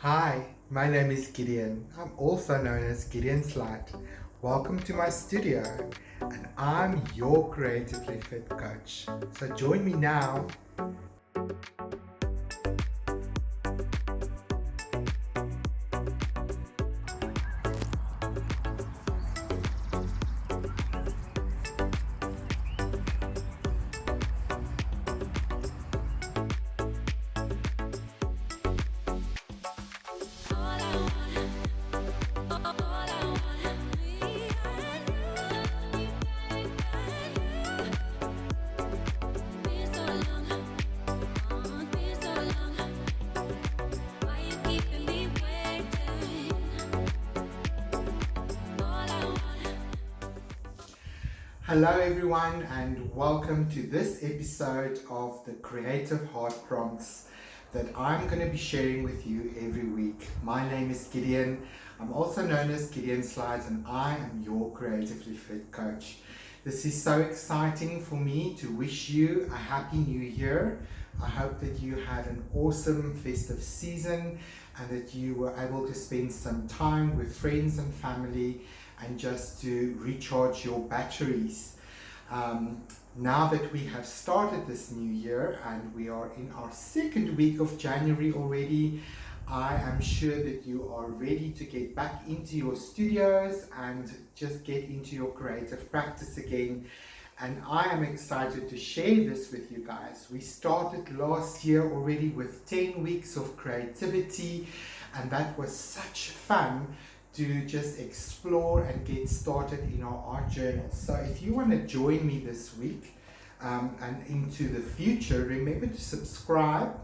Hi, my name is Gideon. I'm also known as Gideon Slight. Welcome to my studio, and I'm your creatively fit coach. So join me now. Hello, everyone, and welcome to this episode of the Creative Heart Prompts that I'm going to be sharing with you every week. My name is Gideon. I'm also known as Gideon Slides, and I am your creatively fit coach. This is so exciting for me to wish you a happy new year. I hope that you had an awesome festive season and that you were able to spend some time with friends and family and just to recharge your batteries. Now that we have started this new year and we are in our second week of January already, I am sure that you are ready to get back into your studios and just get into your creative practice again. And I am excited to share this with you guys. We started last year already with 10 weeks of creativity, and that was such fun to just explore and get started in our art journals. So if you want to join me this week and into the future, remember to subscribe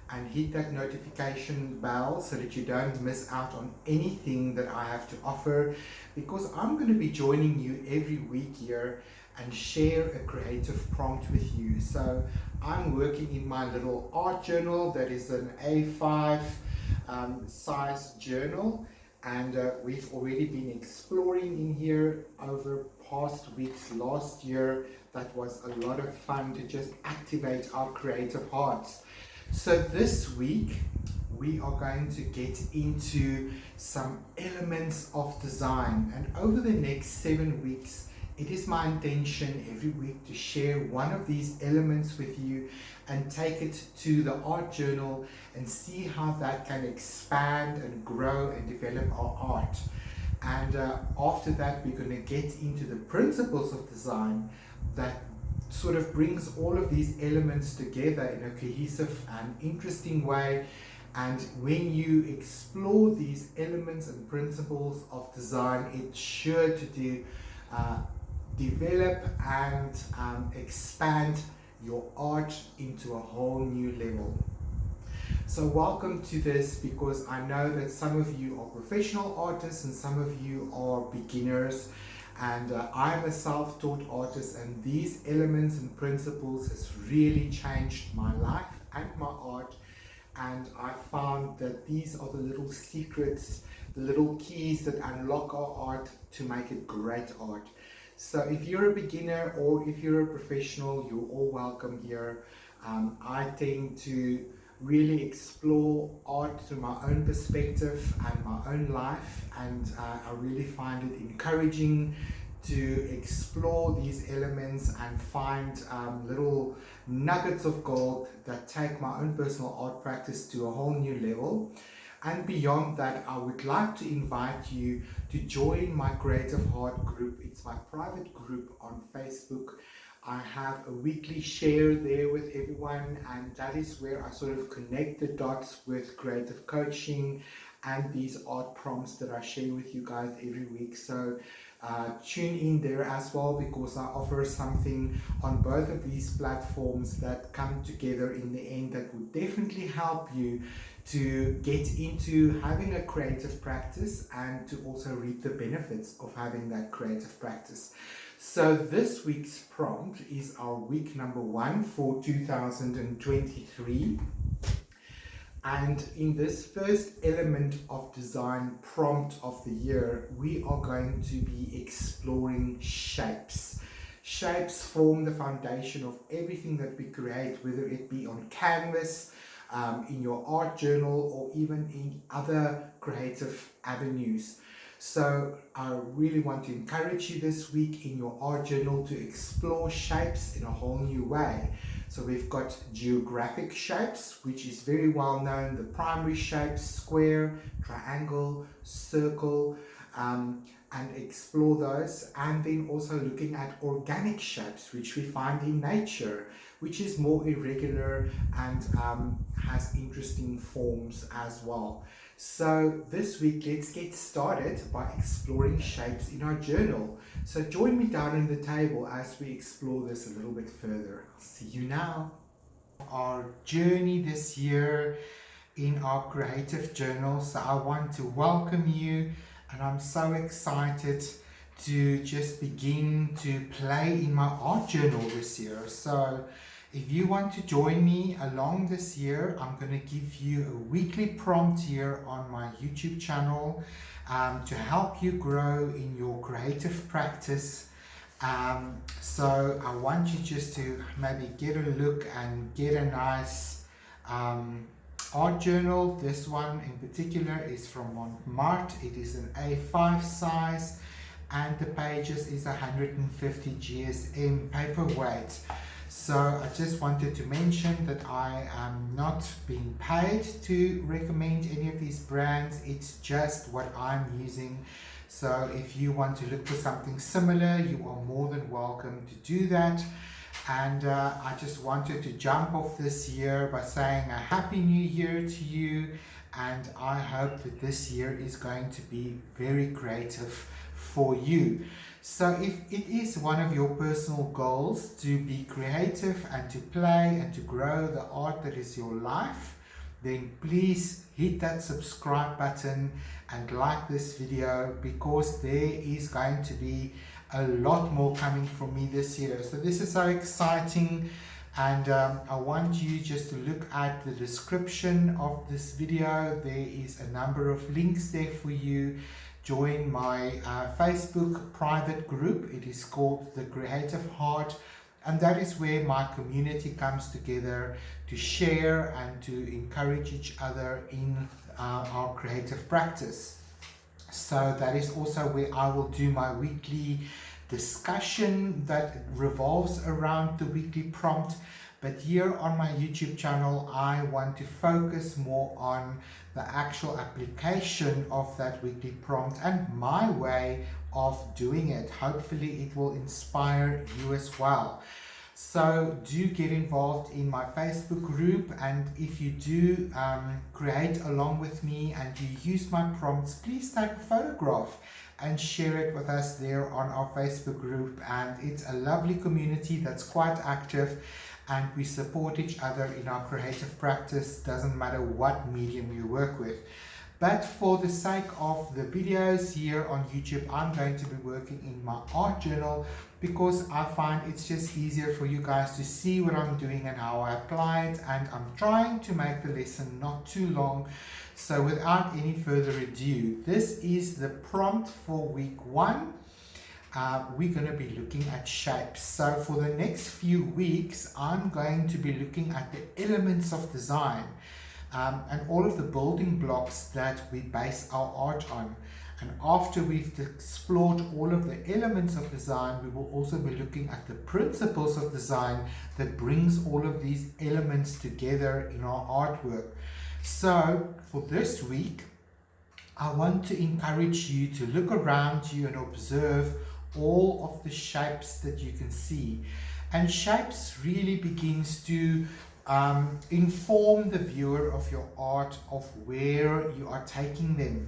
and hit that notification bell so that you don't miss out on anything that I have to offer, because I'm going to be joining you every week here and share a creative prompt with you. So I'm working in my little art journal that is an A5 size journal, and we've already been exploring in here over past weeks. Last year that was a lot of fun to just activate our creative hearts. So this week we are going to get into some elements of design, and over the next 7 weeks it is my intention every week to share one of these elements with you and take it to the art journal and see how that can expand and grow and develop our art. And after that, we're going to get into the principles of design that sort of brings all of these elements together in a cohesive and interesting way. And when you explore these elements and principles of design, it's sure to develop and expand your art into a whole new level. So welcome to this, because I know that some of you are professional artists and some of you are beginners, and I'm a self-taught artist, and these elements and principles has really changed my life and my art. And I found that these are the little secrets, the little keys that unlock our art to make it great art. So if you're a beginner or if you're a professional, you're all welcome here. I tend to really explore art through my own perspective and my own life, and I really find it encouraging to explore these elements and find little nuggets of gold that take my own personal art practice to a whole new level. And beyond that, I would like to invite you to join my Creative Heart group. It's my private group on Facebook. I have a weekly share there with everyone, and that is where I sort of connect the dots with creative coaching and these art prompts that I share with you guys every week. So tune in there as well, because I offer something on both of these platforms that come together in the end that would definitely help you to get into having a creative practice and to also reap the benefits of having that creative practice. So this week's prompt is our week number 1 for 2023. And in this first element of design prompt of the year, we are going to be exploring shapes. Shapes form the foundation of everything that we create, whether it be on canvas, in your art journal, or even in other creative avenues. So I really want to encourage you this week in your art journal to explore shapes in a whole new way. So we've got geographic shapes, which is very well known, the primary shapes, square, triangle, circle, and explore those. And then also looking at organic shapes, which we find in nature, which is more irregular and has interesting forms as well. So this week, let's get started by exploring shapes in our journal. So join me down in the table as we explore this a little bit further. See you now. Our journey this year in our creative journal. So I want to welcome you, and I'm so excited to just begin to play in my art journal this year. So if you want to join me along this year, I'm going to give you a weekly prompt here on my YouTube channel to help you grow in your creative practice. So I want you just to maybe get a look and get a nice art journal. This one in particular is from Montmartre. It is an A5 size and the pages is 150 GSM paperweight. So I just wanted to mention that I am not being paid to recommend any of these brands. It's just what I'm using. So if you want to look for something similar, you are more than welcome to do that. And I just wanted to jump off this year by saying a happy new year to you. And I hope that this year is going to be very creative for you. So if it is one of your personal goals to be creative and to play and to grow the art that is your life, then please hit that subscribe button and like this video, because there is going to be a lot more coming from me this year. So this is so exciting, and I want you just to look at the description of this video. There is a number of links there for you. Join my Facebook private group. It is called The Creative Heart, and that is where my community comes together to share and to encourage each other in our creative practice. So that is also where I will do my weekly discussion that revolves around the weekly prompt. But here on my YouTube channel, I want to focus more on the actual application of that weekly prompt and my way of doing it. Hopefully it will inspire you as well. So do get involved in my Facebook group, and if you do create along with me and you use my prompts, please take a photograph and share it with us there on our Facebook group. And it's a lovely community that's quite active, and we support each other in our creative practice. Doesn't matter what medium you work with. But for the sake of the videos here on YouTube, I'm going to be working in my art journal, because I find it's just easier for you guys to see what I'm doing and how I apply it. And I'm trying to make the lesson not too long. So without any further ado, this is the prompt for week 1. We're going to be looking at shapes. So for the next few weeks, I'm going to be looking at the elements of design and all of the building blocks that we base our art on. And after we've explored all of the elements of design, we will also be looking at the principles of design that brings all of these elements together in our artwork. So for this week, I want to encourage you to look around you and observe all of the shapes that you can see. And shapes really begins to inform the viewer of your art, of where you are taking them.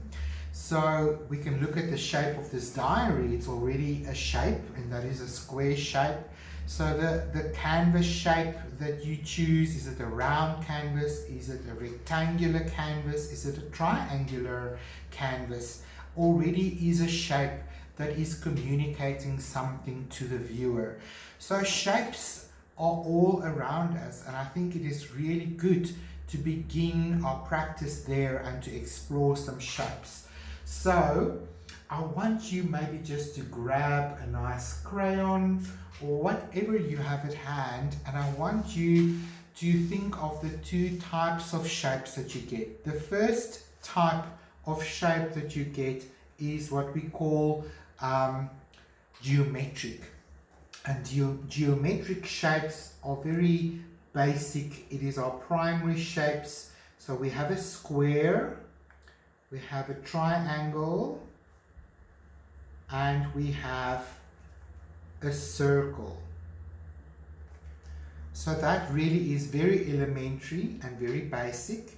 So we can look at the shape of this diary. It's already a shape, and that is a square shape. So the canvas shape that you choose, is it a round canvas? Is it a rectangular canvas? Is it a triangular canvas? Already is a shape that is communicating something to the viewer. So shapes are all around us, and I think it is really good to begin our practice there and to explore some shapes. So I want you maybe just to grab a nice crayon or whatever you have at hand, and I want you to think of the two types of shapes that you get. The first type of shape that you get is what we call geometric. And geometric shapes are very basic. It is our primary shapes. So we have a square, we have a triangle, and we have a circle. So that really is very elementary and very basic,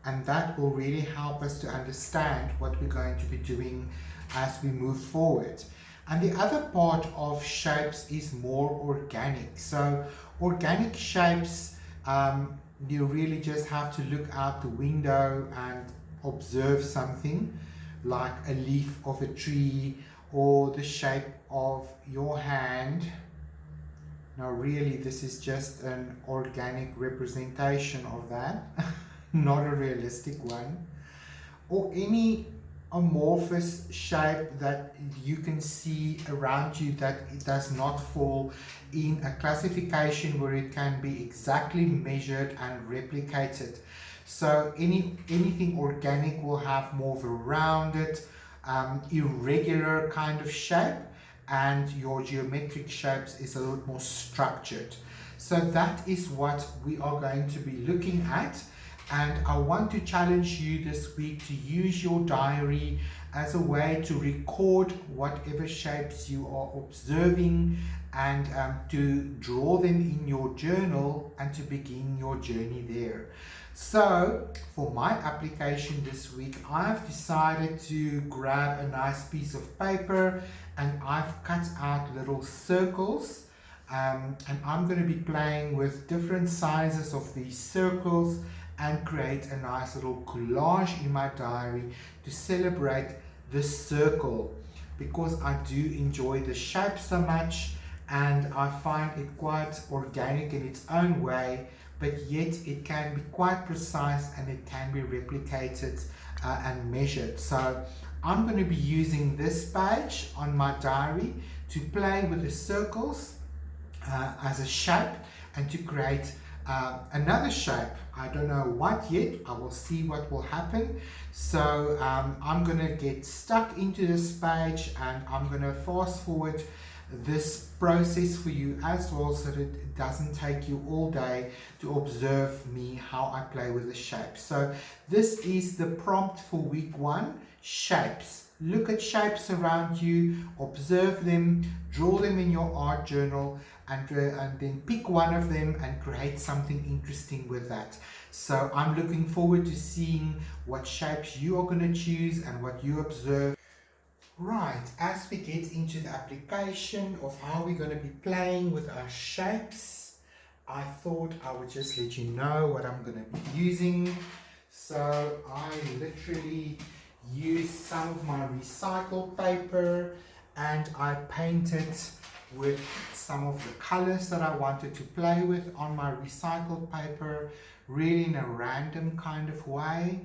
and that will really help us to understand what we're going to be doing as we move forward. And the other part of shapes is more organic. So organic shapes, you really just have to look out the window and observe something like a leaf of a tree or the shape of your hand. Now really this is just an organic representation of that, not a realistic one. Or any amorphous shape that you can see around you that it does not fall in a classification where it can be exactly measured and replicated. So anything organic will have more of a rounded, irregular kind of shape, and your geometric shapes is a little more structured. So that is what we are going to be looking at. And I want to challenge you this week to use your diary as a way to record whatever shapes you are observing, and to draw them in your journal and to begin your journey there. So for my application this week, I've decided to grab a nice piece of paper and I've cut out little circles, and I'm going to be playing with different sizes of these circles and create a nice little collage in my diary to celebrate this circle, because I do enjoy the shape so much and I find it quite organic in its own way, but yet it can be quite precise and it can be replicated and measured. So I'm going to be using this page on my diary to play with the circles as a shape and to create another shape. I don't know what yet. I will see what will happen. So I'm going to get stuck into this page and I'm going to fast forward this process for you as well, so that it doesn't take you all day to observe me how I play with the shapes. So this is the prompt for week 1, shapes. Look at shapes around you, observe them, draw them in your art journal, and then pick one of them and create something interesting with that. So I'm looking forward to seeing what shapes you are going to choose and what you observe. Right, as we get into the application of how we're going to be playing with our shapes, I thought I would just let you know what I'm going to be using. So I literally used some of my recycled paper and I painted with some of the colors that I wanted to play with on my recycled paper, really in a random kind of way,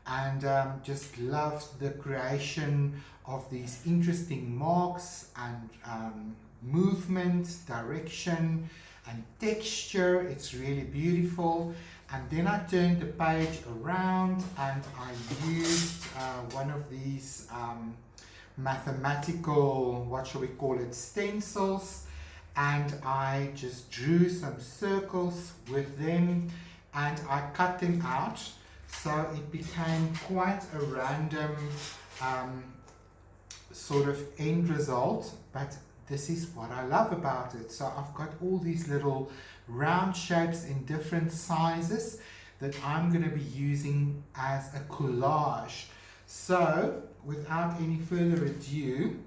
and just loved the creation of these interesting marks and movement, direction and texture. It's really beautiful. And then I turned the page around and I used one of these mathematical, what shall we call it, stencils, and I just drew some circles with them and I cut them out, so it became quite a random sort of end result, but this is what I love about it. So I've got all these little round shapes in different sizes that I'm going to be using as a collage. So without any further ado,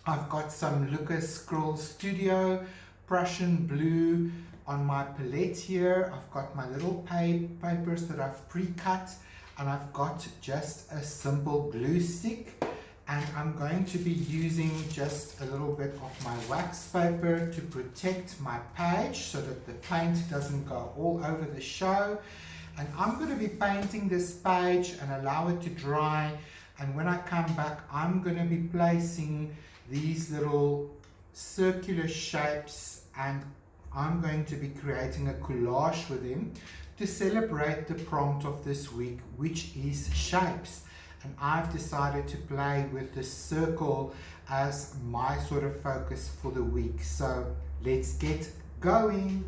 I've got some Lucas Scroll Studio Prussian blue on my palette here. I've got my little papers that I've pre-cut, and I've got just a simple glue stick, and I'm going to be using just a little bit of my wax paper to protect my page so that the paint doesn't go all over the show. And I'm going to be painting this page and allow it to dry, and when I come back I'm going to be placing these little circular shapes, and I'm going to be creating a collage with him to celebrate the prompt of this week, which is shapes. And I've decided to play with the circle as my sort of focus for the week. So let's get going.